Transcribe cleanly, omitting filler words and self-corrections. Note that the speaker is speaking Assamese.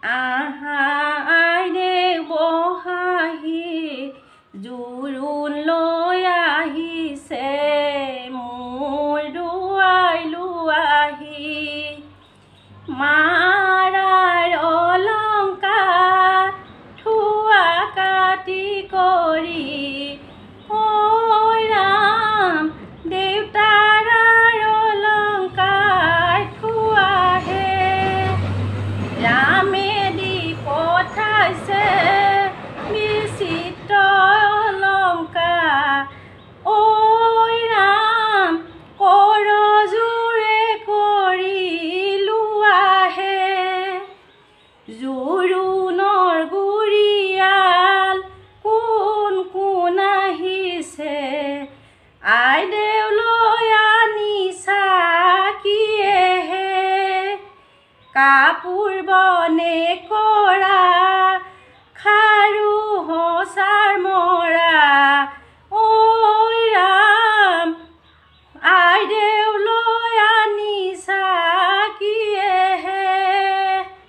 আহাইনে বহাহি জোৰোণ লৈ আহিছে মোৰ দুৱাই লোৱাহি মাৰাৰ অলংকাৰ থোৱা কাটি কৰি ঐ ৰাম দেউতাৰ অলংকাৰ থোৱাহে ৰামে দি পঠাইছে বিচিত্ৰ অলংকাৰ ঐ ৰাম কৰজোৰে কৰি লোৱাহে জোৰোণৰ গুৰিয়াল কোন কোন আহিছে আইদেউ লৈ আনিছা কিয়েহে কাপোৰ বনে কৰা